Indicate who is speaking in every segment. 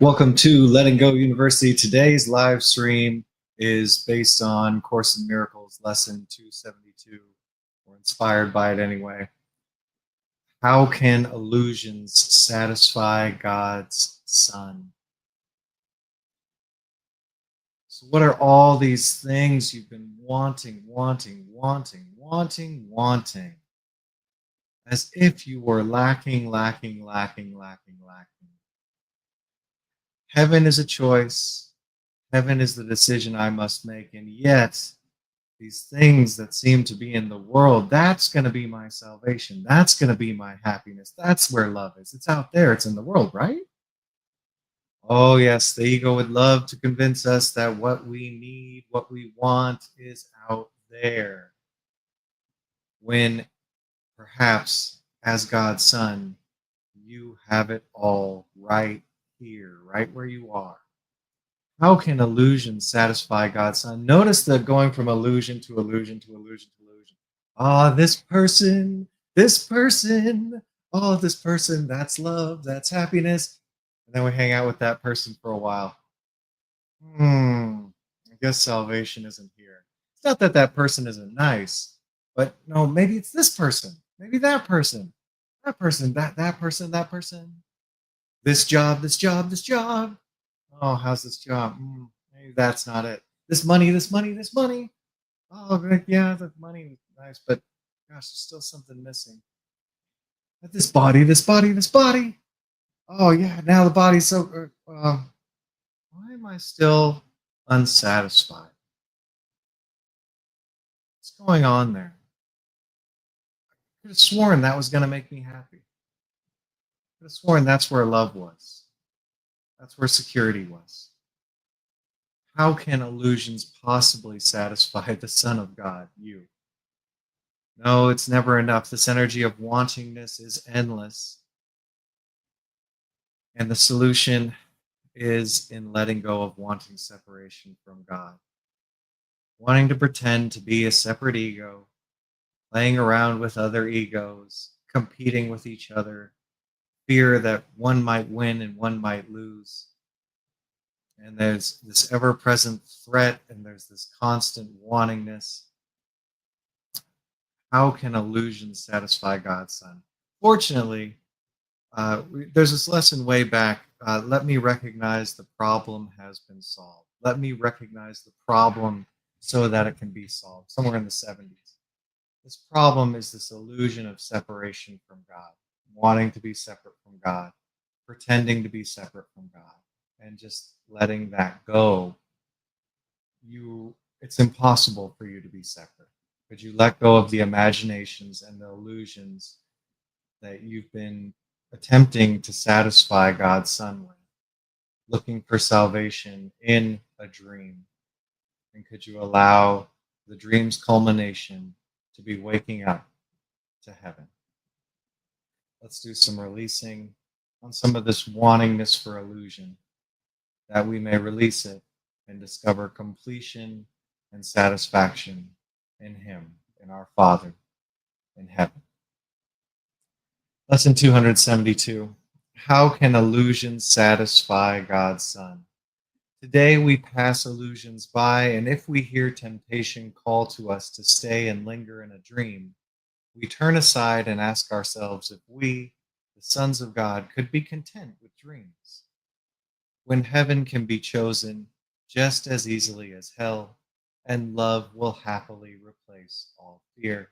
Speaker 1: Welcome to Letting Go University. Today's live stream is based on Course in Miracles, lesson 272, or inspired by it anyway. How can illusions satisfy God's Son? So what are all these things you've been wanting, as if you were lacking? Heaven is a choice. Heaven is the decision I must make. And yet, these things that seem to be in the world, that's going to be my salvation. That's going to be my happiness. That's where love is. It's out there. It's in the world, right? Oh, yes, the ego would love to convince us that what we need, what we want is out there. When perhaps, as God's Son, you have it all right here, right where you are. How can illusion satisfy God's Son? Notice the going from illusion to illusion to illusion to illusion. Ah, this person, oh, this person, that's love, that's happiness. And then we hang out with that person for a while. I guess salvation isn't here. It's not that that person isn't nice, but no, maybe it's this person, maybe that person, that person, that person, that person. This job, this job, this job. Oh, how's this job? Maybe that's not it. This money, this money, this money. Oh, yeah, the money is nice, but gosh, there's still something missing. But this body, this body, this body. Oh, yeah, now the body's so. Why am I still unsatisfied? What's going on there? I could have sworn that was going to make me happy. I could have sworn that's where love was. That's where security was. How can illusions possibly satisfy the Son of God, you? No, it's never enough. This energy of wantingness is endless. And the solution is in letting go of wanting separation from God. Wanting to pretend to be a separate ego, playing around with other egos, competing with each other, fear that one might win and one might lose. And there's this ever-present threat, and there's this constant wantingness. How can illusion satisfy God's Son? Fortunately, there's this lesson way back. Let me recognize the problem has been solved. Let me recognize the problem so that it can be solved. Somewhere in the 70s. This problem is this illusion of separation from God, wanting to be separate from God, pretending to be separate from God, and just letting that go. It's impossible for you to be separate. But you let go of the imaginations and the illusions that you've been attempting to satisfy God's Son with, looking for salvation in a dream. And could you allow the dream's culmination to be waking up to heaven? Let's do some releasing on some of this wantingness for illusion, that we may release it and discover completion and satisfaction in Him, in our Father in heaven. Lesson 272. How can illusion satisfy God's Son? Today we pass illusions by, and if we hear temptation call to us to stay and linger in a dream, we turn aside and ask ourselves if we, the sons of God, could be content with dreams, when heaven can be chosen just as easily as hell, and love will happily replace all fear.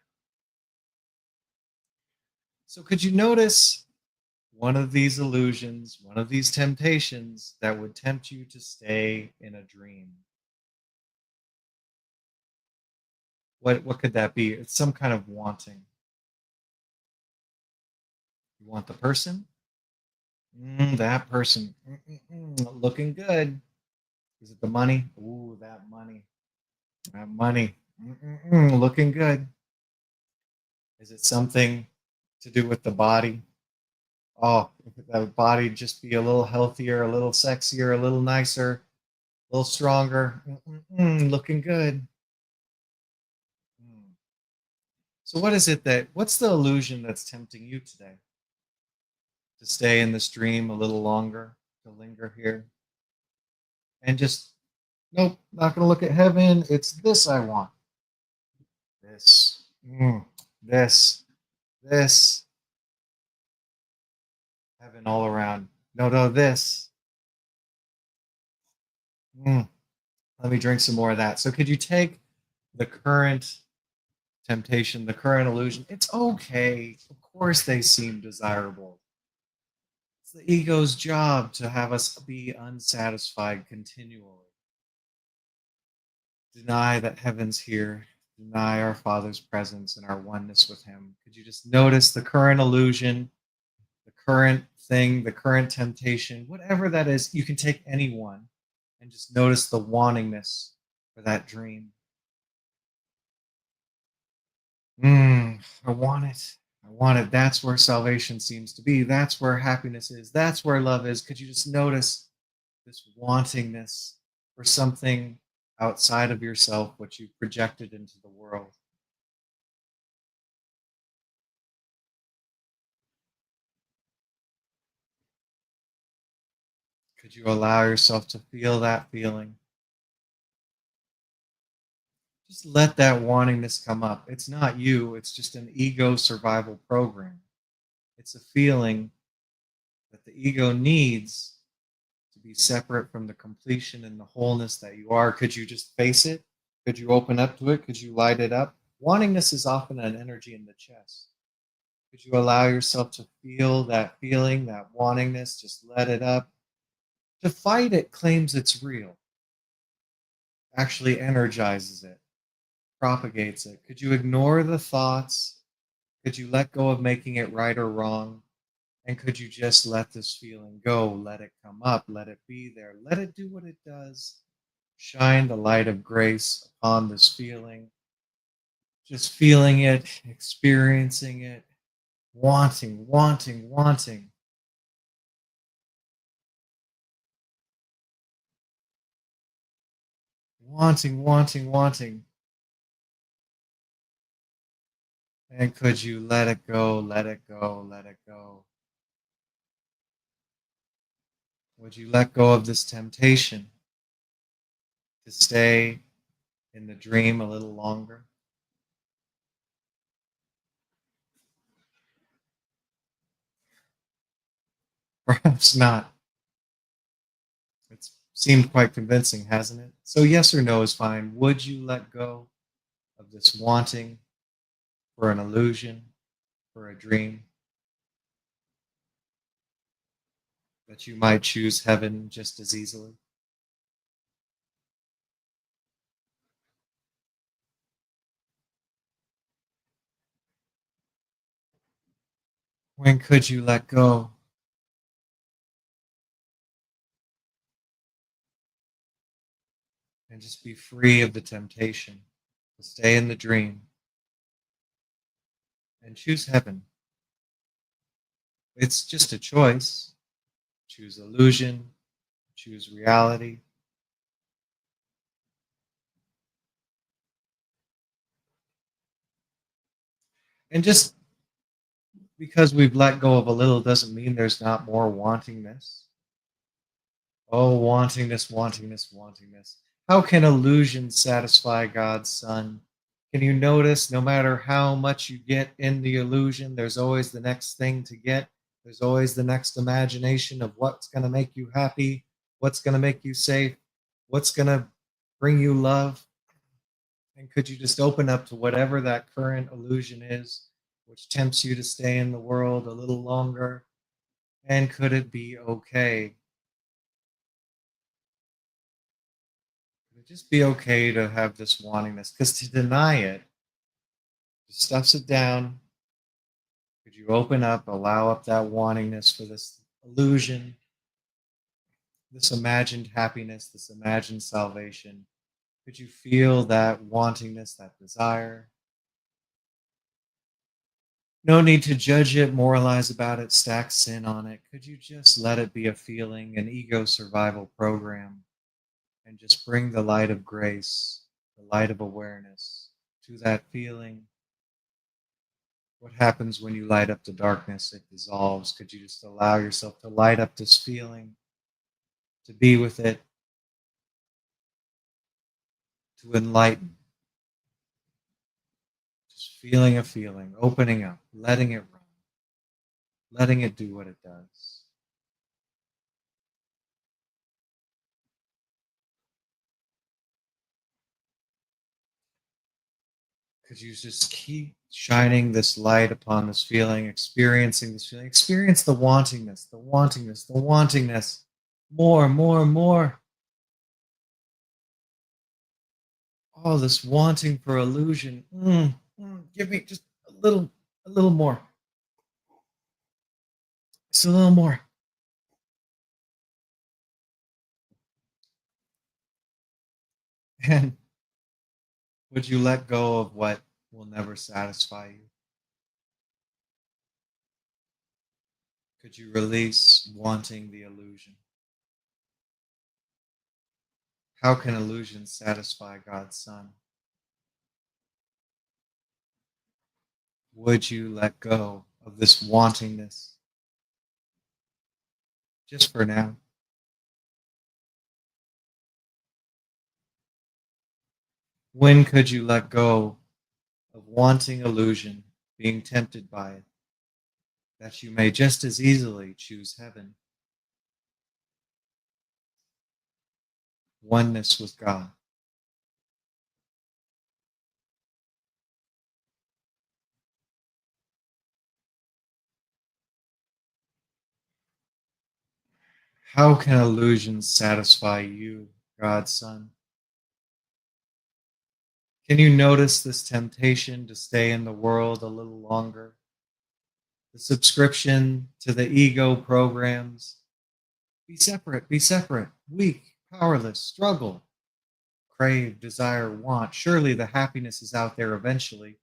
Speaker 1: So could you notice one of these illusions, one of these temptations that would tempt you to stay in a dream? What could that be? It's some kind of wanting. You want the person? That person. Looking good. Is it the money? Ooh, that money. That money. Looking good. Is it something to do with the body? Oh, if that body just be a little healthier, a little sexier, a little nicer, a little stronger. Looking good. So what's the illusion that's tempting you today? To stay in this dream a little longer, to linger here and just, nope, not going to look at heaven. It's this I want. This, this, this. Heaven all around. No, no, this. Let me drink some more of that. So could you take the current temptation, the current illusion? It's okay. Of course they seem desirable. It's the ego's job to have us be unsatisfied continually. Deny that heaven's here. Deny our Father's presence and our oneness with him. Could you just notice the current illusion, the current thing, the current temptation, whatever that is? You can take any one and just notice the wantingness for that dream. I want it. I want it. That's where salvation seems to be. That's where happiness is. That's where love is. Could you just notice this wantingness for something outside of yourself, what you projected into the world? Could you allow yourself to feel that feeling? Just let that wantingness come up. It's not you, it's just an ego survival program. It's a feeling that the ego needs to be separate from the completion and the wholeness that you are. Could you just face it? Could you open up to it? Could you light it up? Wantingness is often an energy in the chest. Could you allow yourself to feel that feeling, that wantingness? Just let it up. To fight it claims it's real, actually energizes it, propagates it. Could you ignore the thoughts? Could you let go of making it right or wrong? And could you just let this feeling go? Let it come up. Let it be there. Let it do what it does. Shine the light of grace upon this feeling. Just feeling it, experiencing it, wanting, wanting, wanting. Wanting, wanting, wanting. And could you let it go, let it go, let it go? Would you let go of this temptation to stay in the dream a little longer? Perhaps not. It's seemed quite convincing, hasn't it? So yes or no is fine. Would you let go of this wanting for an illusion, for a dream, that you might choose heaven just as easily? When could you let go? And just be free of the temptation to stay in the dream and choose heaven? It's just a choice. Choose illusion, choose reality. And just because we've let go of a little doesn't mean there's not more wantingness. Oh, wantingness, wantingness, wantingness. How can illusion satisfy God's Son? Can you notice no matter how much you get in the illusion, there's always the next thing to get? There's always the next imagination of what's going to make you happy, what's going to make you safe, what's going to bring you love. And could you just open up to whatever that current illusion is, which tempts you to stay in the world a little longer? And could it be okay? Could it just be okay to have this wantingness? Because to deny it just stuffs it down. Could you open up, allow up that wantingness for this illusion, this imagined happiness, this imagined salvation? Could you feel that wantingness, that desire? No need to judge it, moralize about it, stack sin on it. Could you just let it be a feeling, an ego survival program, and just bring the light of grace, the light of awareness to that feeling? What happens when you light up the darkness? It dissolves. Could you just allow yourself to light up this feeling to be with it, to enlighten, just feeling a feeling, opening up, letting it run, letting it do what it does. Could you just keep shining this light upon this feeling, experiencing this feeling? Experience the wantingness, the wantingness, the wantingness. More, more, more. All this wanting for illusion. Give me just a little more. Just a little more. And would you let go of what will never satisfy you? Could you release wanting the illusion? How can illusion satisfy God's Son? Would you let go of this wantingness just for now? When could you let go of wanting illusion, being tempted by it, that you may just as easily choose heaven? Oneness with God. How can illusion satisfy you, God's Son? Can you notice this temptation to stay in the world a little longer? The subscription to the ego programs. Be separate, weak, powerless, struggle, crave, desire, want. Surely the happiness is out there eventually.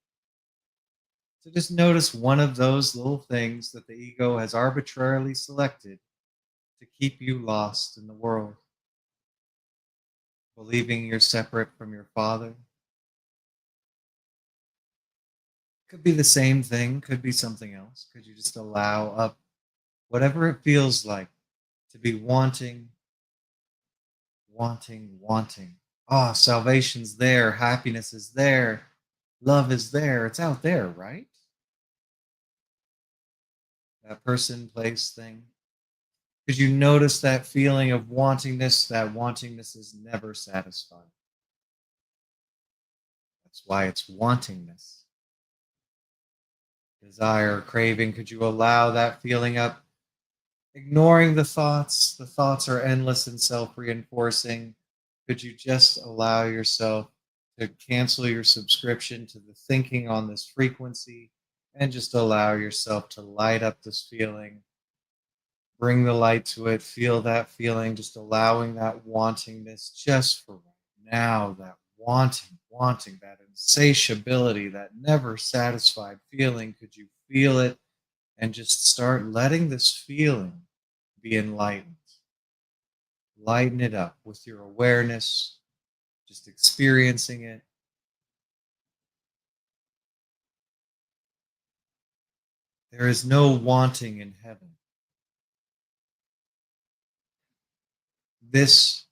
Speaker 1: So just notice one of those little things that the ego has arbitrarily selected to keep you lost in the world. Believing you're separate from your Father. Could be the same thing, could be something else. Could you just allow up whatever it feels like to be wanting, wanting, wanting? Ah, salvation's there, happiness is there, love is there. It's out there, right? That person, place, thing. Could you notice that feeling of wantingness? That wantingness is never satisfied. That's why it's wantingness. Desire, craving. Could you allow that feeling up? Ignoring the thoughts. The thoughts are endless and self reinforcing. Could you just allow yourself to cancel your subscription to the thinking on this frequency and just allow yourself to light up this feeling? Bring the light to it, feel that feeling, just allowing that wantingness just for right now, that wanting, that insatiability, that never satisfied feeling. Could you feel it and just start letting this feeling be enlightened? Lighten it up with your awareness, just experiencing it. There is no wanting in heaven. This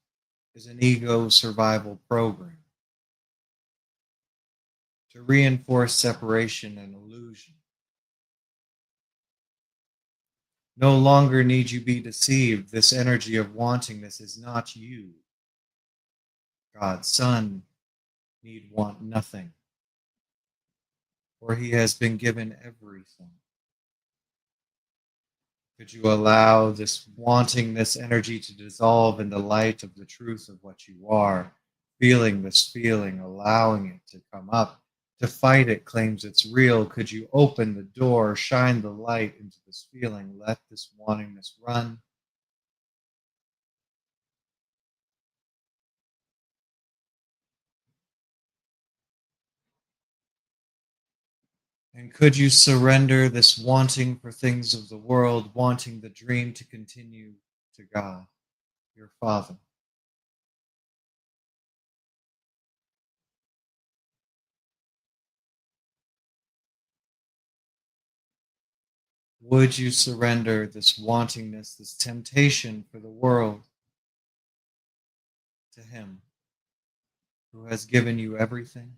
Speaker 1: is an ego survival program to reinforce separation and illusion. No longer need you be deceived. This energy of wantingness is not you. God's Son need want nothing, for he has been given everything. Could you allow this wanting, this energy to dissolve in the light of the truth of what you are? Feeling this feeling, allowing it to come up. To fight it claims it's real. Could you open the door, shine the light into this feeling, let this wantingness run? And could you surrender this wanting for things of the world, wanting the dream to continue to God, your Father? Would you surrender this wantingness, this temptation for the world, to him who has given you everything?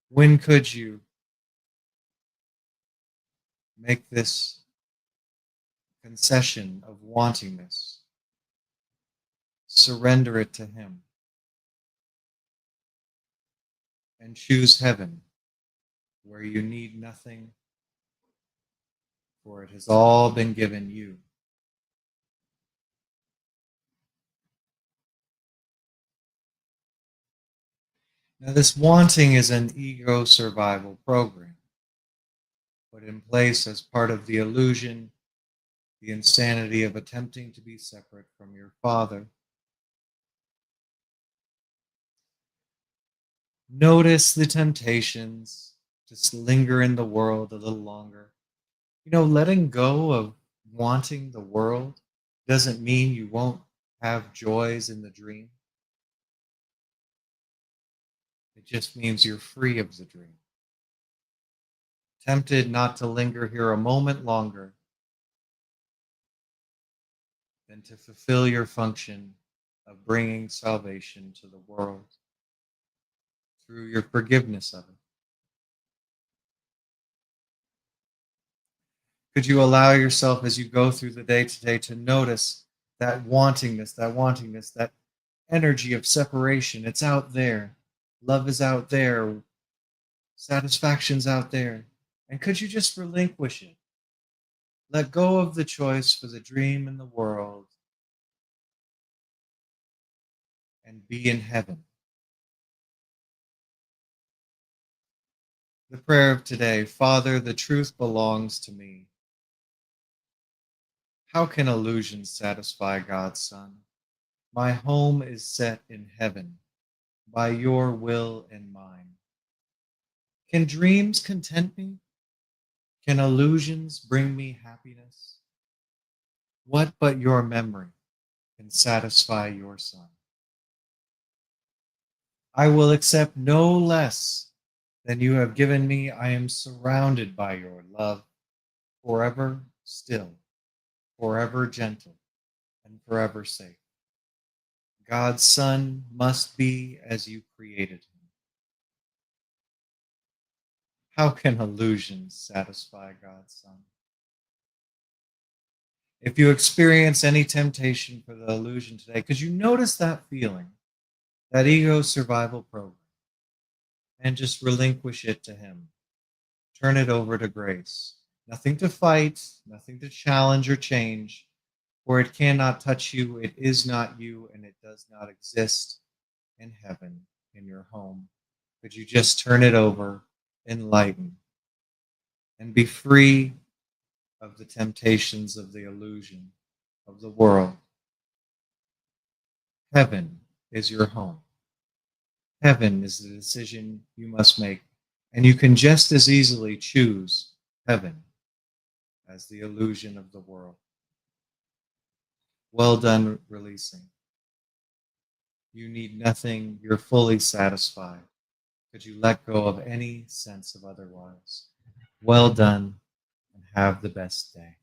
Speaker 1: When could you make this concession of wanting this? Surrender it to him and choose heaven, where you need nothing, for it has all been given you. Now, this wanting is an ego survival program put in place as part of the illusion, the insanity of attempting to be separate from your Father. Notice the temptations to linger in the world a little longer. Letting go of wanting the world doesn't mean you won't have joys in the dream. It just means you're free of the dream. Tempted not to linger here a moment longer than to fulfill your function of bringing salvation to the world through your forgiveness of it. Could you allow yourself as you go through the day today to notice that wantingness, that energy of separation? It's out there. Love is out there. Satisfaction's out there. And could you just relinquish it? Let go of the choice for the dream in the world and be in heaven. The prayer of today: Father, the truth belongs to me. How can illusions satisfy God's Son? My home is set in heaven by your will and mine. Can dreams content me? Can illusions bring me happiness? What but your memory can satisfy your Son? I will accept no less than you have given me. I am surrounded by your love, forever still, forever gentle, and forever safe. God's Son must be as you created him. How can illusions satisfy God's Son? If you experience any temptation for the illusion today, could you notice that feeling, that ego survival program, and just relinquish it to him? Turn it over to grace. Nothing to fight, nothing to challenge or change, for it cannot touch you, it is not you, and it does not exist in heaven, in your home. Could you just turn it over, enlighten, and be free of the temptations of the illusion of the world? Heaven is your home. Heaven is the decision you must make, and you can just as easily choose heaven as the illusion of the world. Well done, releasing. You need nothing. You're fully satisfied. Could you let go of any sense of otherwise? Well done, and have the best day.